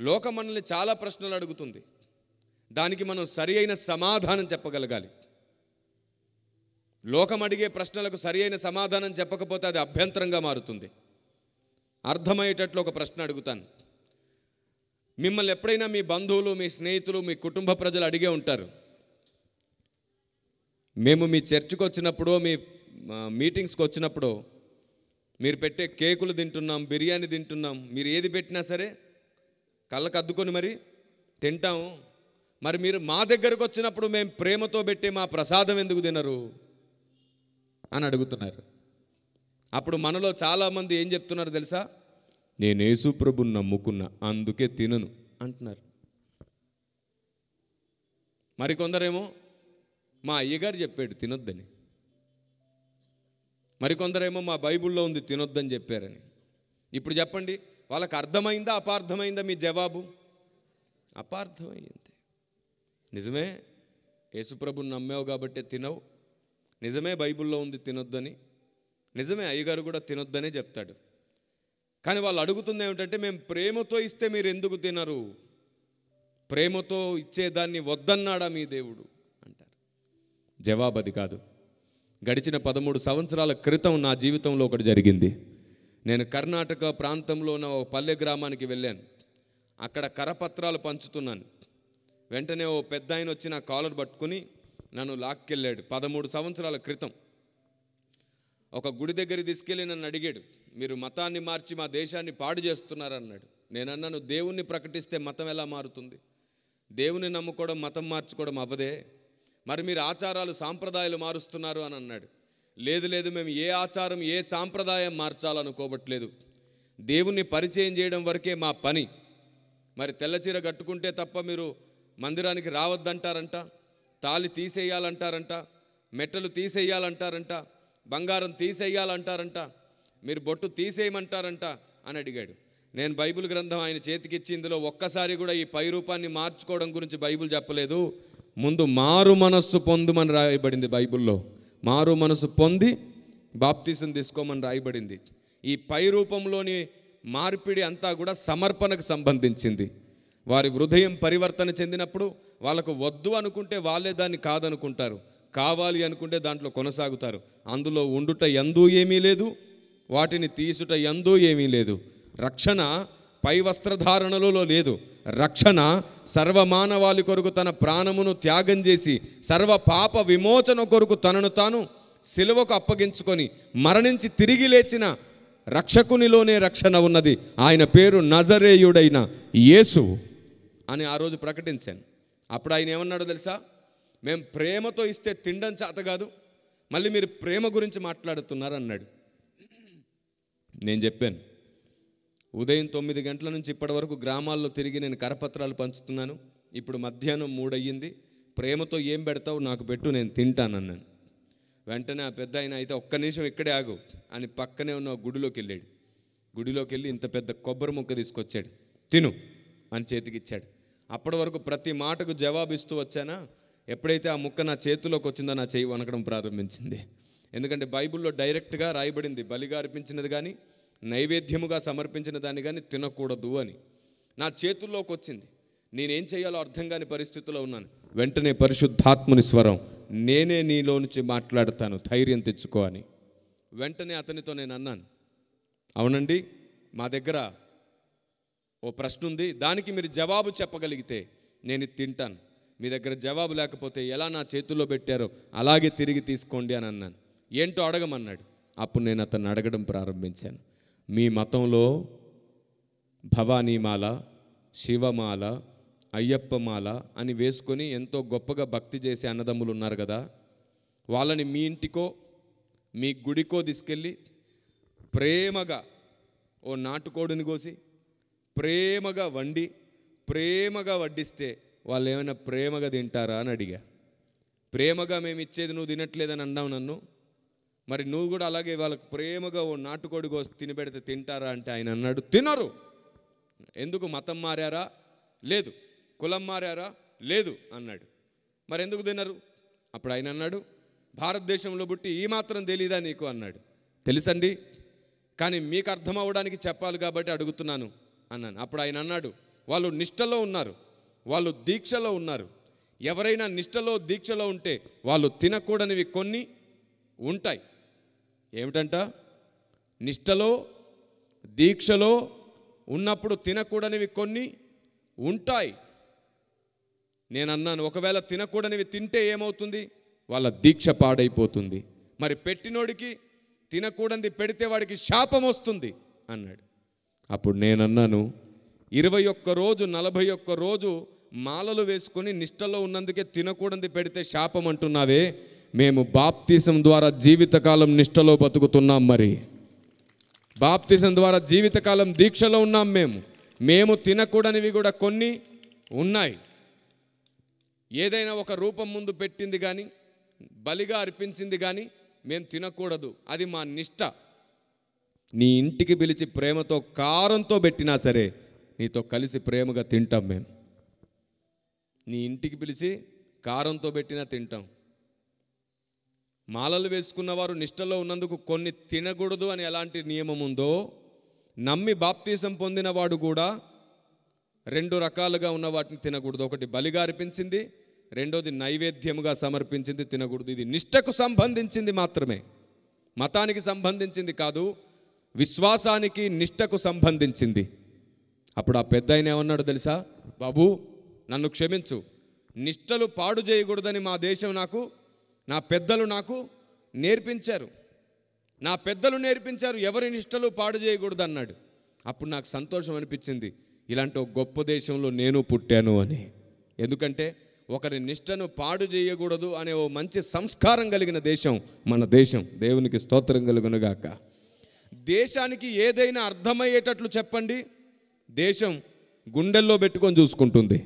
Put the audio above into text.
లోకం మనల్ని చాలా ప్రశ్నలు అడుగుతుంది. దానికి మనం సరి అయిన సమాధానం చెప్పగలగాలి. లోకం అడిగే ప్రశ్నలకు సరి అయిన సమాధానం చెప్పకపోతే అది అభ్యంతరంగా మారుతుంది. అర్థమయ్యేటట్లు ఒక ప్రశ్న అడుగుతాను. మిమ్మల్ని ఎప్పుడైనా మీ బంధువులు, మీ స్నేహితులు, మీ కుటుంబ ప్రజలు అడిగే ఉంటారు, మేము మీ చర్చికి వచ్చినప్పుడు, మీ మీటింగ్స్కి వచ్చినప్పుడు మీరు పెట్టే కేకులు తింటున్నాం, బిర్యానీ తింటున్నాం, మీరు ఏది పెట్టినా సరే కళ్ళకు అద్దుకొని మరి తింటాము. మరి మీరు మా దగ్గరకు వచ్చినప్పుడు మేము ప్రేమతో పెట్టే మా ప్రసాదం ఎందుకు తినరు అని అడుగుతున్నారు. అప్పుడు మనలో చాలామంది ఏం చెప్తున్నారు తెలుసా? నేను యేసు ప్రభుని నమ్ముకున్నా, అందుకే తినను అంటున్నారు. మరికొందరేమో మా అయ్యగారు చెప్పాడు తినొద్దని, మరికొందరేమో మా బైబిల్లో ఉంది తినొద్దని చెప్పారని. ఇప్పుడు చెప్పండి, వాళ్ళకి అర్థమైందా అపార్థమైందా మీ జవాబు? అపార్థమైంది. నిజమే, యేసుప్రభుని నమ్మావు కాబట్టి తినవు, నిజమే బైబిల్లో ఉంది తినొద్దని, నిజమే అయ్యగారు కూడా తినొద్దనే చెప్తాడు. కానీ వాళ్ళు అడుగుతుంది ఏమిటంటే, మేము ప్రేమతో ఇస్తే మీరు ఎందుకు తినరు? ప్రేమతో ఇచ్చేదాన్ని వద్దన్నాడా మీ దేవుడు అంటారు. జవాబు అది కాదు. గడిచిన 13 సంవత్సరాల క్రితం నా జీవితంలో ఒకటి జరిగింది. నేను కర్ణాటక ప్రాంతంలో ఉన్న ఒక పల్లె గ్రామానికి వెళ్ళాను. అక్కడ కరపత్రాలు పంచుతున్నాను. వెంటనే ఓ పెద్ద ఆయన వచ్చి నా కాలర్ పట్టుకుని నన్ను లాక్కెళ్ళాడు. 13 సంవత్సరాల క్రితం ఒక గుడి దగ్గరికి తీసుకెళ్ళి నన్ను అడిగాడు, మీరు మతాన్ని మార్చి మా దేశాన్ని పాడు చేస్తున్నారన్నాడు. నేనన్నాను, దేవుణ్ణి ప్రకటిస్తే మతం ఎలా మారుతుంది? దేవుని నమ్ముకోవడం మతం మార్చుకోవడం అవ్వదే. మరి మీరు ఆచారాలు సాంప్రదాయాలు మారుస్తున్నారు అని అన్నాడు. లేదు లేదు, మేము ఏ ఆచారం ఏ సాంప్రదాయం మార్చాలనుకోవట్లేదు, దేవుణ్ణి పరిచయం చేయడం వరకే మా పని. మరి తెల్లచీర కట్టుకుంటే తప్ప మీరు మందిరానికి రావద్దంటారంట, తాళి తీసేయాలంటారంట, మెట్టలు తీసేయాలంటారంట, బంగారం తీసేయాలంటారంట, మీరు బొట్టు తీసేయమంటారంట అని అడిగాడు. నేను బైబిల్ గ్రంథం ఆయన చేతికిచ్చి, ఇందులో ఒక్కసారి కూడా ఈ పై రూపాన్ని మార్చుకోవడం గురించి బైబిల్ చెప్పలేదు. ముందు మారు మనస్సు పొందుమని రాయబడింది బైబిల్లో. మారు మనసు పొంది బాప్తిసం తీసుకోమని రాయబడింది. ఈ పై రూపంలోని మార్పిడి అంతా కూడా సమర్పణకు సంబంధించింది. వారి హృదయం పరివర్తన చెందినప్పుడు వాళ్ళకు వద్దు అనుకుంటే వాళ్ళే దాన్ని కాదనుకుంటారు, కావాలి అనుకుంటే దాంట్లో కొనసాగుతారు. అందులో ఉండుట యందు ఏమీ లేదు, వాటిని తీసుట యందు ఏమీ లేదు. రక్షణ పై వస్త్రధారణలో లేదు. రక్షణ సర్వమానవాళి కొరకు తన ప్రాణమును త్యాగం చేసి సర్వ పాప విమోచన కొరకు తనను తాను సిలువకు అప్పగించుకొని మరణించి తిరిగి లేచిన రక్షకునిలోనే రక్షణ ఉన్నది. ఆయన పేరు నజరేయుడైన యేసు అని ఆ రోజు ప్రకటించాను. అప్పుడు ఆయన ఏమన్నాడో తెలుసా? మేము ప్రేమతో ఇస్తే తినడం చేత కాదు, మళ్ళీ మీరు ప్రేమ గురించి మాట్లాడుతున్నారు అన్నాడు. నేను చెప్పాను, ఉదయం 9 గంటల నుంచి ఇప్పటి వరకు గ్రామాల్లో తిరిగి నేను కరపత్రాలు పంచుతున్నాను. ఇప్పుడు మధ్యాహ్నం 3 అయ్యింది. ప్రేమతో ఏం పెడతావు నాకు పెట్టు, నేను తింటానన్నాను. వెంటనే ఆ పెద్ద ఆయన, అయితే ఒక్క నిమిషం ఇక్కడే ఆగు అని పక్కనే ఉన్న గుడిలోకి వెళ్ళాడు. గుడిలోకి వెళ్ళి ఇంత పెద్ద కొబ్బరి ముక్క తీసుకొచ్చాడు, తిను అని చేతికిచ్చాడు. అప్పటి వరకు ప్రతి మాటకు జవాబిస్తూ వచ్చానా, ఎప్పుడైతే ఆ ముక్క నా చేతిలోకి వచ్చిందో నా చేయి వణకడం ప్రారంభించింది. ఎందుకంటే బైబిల్లో డైరెక్ట్గా రాయబడింది, బలిగా అర్పించినది కానీ నైవేద్యముగా సమర్పించిన దాన్ని కానీ తినకూడదు అని. నా చేతుల్లోకి వచ్చింది. నేనేం చేయాలో అర్థం కాని పరిస్థితిలో ఉన్నాను. వెంటనే పరిశుద్ధాత్ముని స్వరం, నేనే నీలో నుంచి మాట్లాడతాను, ధైర్యం తెచ్చుకో అని. వెంటనే అతనితో నేను అన్నాను, అవునండి, మా దగ్గర ఓ ప్రశ్న ఉంది, దానికి మీరు జవాబు చెప్పగలిగితే నేను ఇది తింటాను. మీ దగ్గర జవాబు లేకపోతే ఎలా నా చేతుల్లో పెట్టారో అలాగే తిరిగి తీసుకోండి అని అన్నాను. ఏంటో అడగమన్నాడు. అప్పుడు నేను అతన్ని అడగడం ప్రారంభించాను. మీ మతంలో భవానీమాల, శివమాల, అయ్యప్పమాల అని వేసుకొని ఎంతో గొప్పగా భక్తి చేసే అన్నదమ్ములు ఉన్నారు కదా, వాళ్ళని మీ ఇంటికో మీ గుడికో తీసుకెళ్ళి ప్రేమగా ఓ నాటుకోడిని కోసి ప్రేమగా వండి ప్రేమగా వడ్డిస్తే వాళ్ళు ఏమైనా ప్రేమగా తింటారా అని అడిగా. ప్రేమగా మేము ఇచ్చేది నువ్వు తినట్లేదని అన్నావు నన్ను, మరి నువ్వు కూడా అలాగే వాళ్ళకి ప్రేమగా ఓ నాటుకోడి కోసి తినిపెడితే తింటారా అంటే ఆయన అన్నాడు, తినరు. ఎందుకు? మతం మారారా? లేదు. కులం మారారా? లేదు అన్నాడు. మరి ఎందుకు తినరు? అప్పుడు ఆయన అన్నాడు, భారతదేశంలో పుట్టి ఈ మాత్రం తెలీదా నీకు అన్నాడు. తెలుసండి, కానీ మీకు అర్థం అవ్వడానికి చెప్పాలి కాబట్టి అడుగుతున్నాను అన్నాను. అప్పుడు ఆయన అన్నాడు, వాళ్ళు నిష్టలో ఉన్నారు, వాళ్ళు దీక్షలో ఉన్నారు. ఎవరైనా నిష్టలో దీక్షలో ఉంటే వాళ్ళు తినకూడనివి కొన్ని ఉంటాయి. ఏమిటంట? నిష్టలో దీక్షలో ఉన్నప్పుడు తినకూడనివి కొన్ని ఉంటాయి. నేను అన్నాను, ఒకవేళ తినకూడనివి తింటే ఏమవుతుంది? వాళ్ళ దీక్ష పాడైపోతుంది. మరి పెట్టినోడికి తినకూడనిది పెడితే వాడికి శాపం వస్తుంది అన్నాడు. అప్పుడు నేనన్నాను, 21 రోజు 41 రోజు మాలలు వేసుకొని నిష్టలో ఉన్నందుకే తినకూడనిది పెడితే శాపం అంటున్నావే, మేము బాప్తిసం ద్వారా జీవితకాలం నిష్టలో బతుకుతున్నాం. మరి బాప్తిసం ద్వారా జీవితకాలం దీక్షలో ఉన్నాం. మేము తినకూడనివి కూడా కొన్ని ఉన్నాయి. ఏదైనా ఒక రూపం ముందు పెట్టింది కానీ, బలిగా అర్పించింది కానీ మేము తినకూడదు. అది మా నిష్ట. నీ ఇంటికి పిలిచి ప్రేమతో కారంతో పెట్టినా సరే నీతో కలిసి ప్రేమగా తింటాం. మేము నీ ఇంటికి పిలిచి కారంతో పెట్టినా తింటాం. మాలలు వేసుకున్న వారు నిష్టలో ఉన్నందుకు కొన్ని తినకూడదు అని ఎలాంటి నియమం ఉందో, నమ్మి బాప్తీసం పొందిన వాడు కూడా 2 రకాలుగా ఉన్న వాటిని తినకూడదు. ఒకటి బలిగా అర్పించింది, రెండోది నైవేద్యముగా సమర్పించింది తినకూడదు. ఇది నిష్టకు సంబంధించింది మాత్రమే, మతానికి సంబంధించింది కాదు, విశ్వాసానికి నిష్టకు సంబంధించింది. అప్పుడు ఆ పెద్ద ఆయన ఏమన్నాడు తెలుసా? బాబు నన్ను క్షమించు, నిష్టలు పాడు చేయకూడదని మా దేశం నా పెద్దలు నాకు నేర్పించారు. నా పెద్దలు నేర్పించారు, ఎవరి నిష్టలు పాడు చేయకూడదు అన్నాడు. అప్పుడు నాకు సంతోషం అనిపించింది, ఇలాంటి ఒక గొప్ప దేశంలో నేను పుట్టాను అని. ఎందుకంటే ఒకరి నిష్టను పాడు చేయకూడదు అనే ఓ మంచి సంస్కారం కలిగిన దేశం మన దేశం. దేవునికి స్తోత్రం కలుగునుగాక. దేశానికి ఏదైనా అర్థమయ్యేటట్లు చెప్పండి, దేశం గుండెల్లో పెట్టుకొని చూసుకుంటుంది.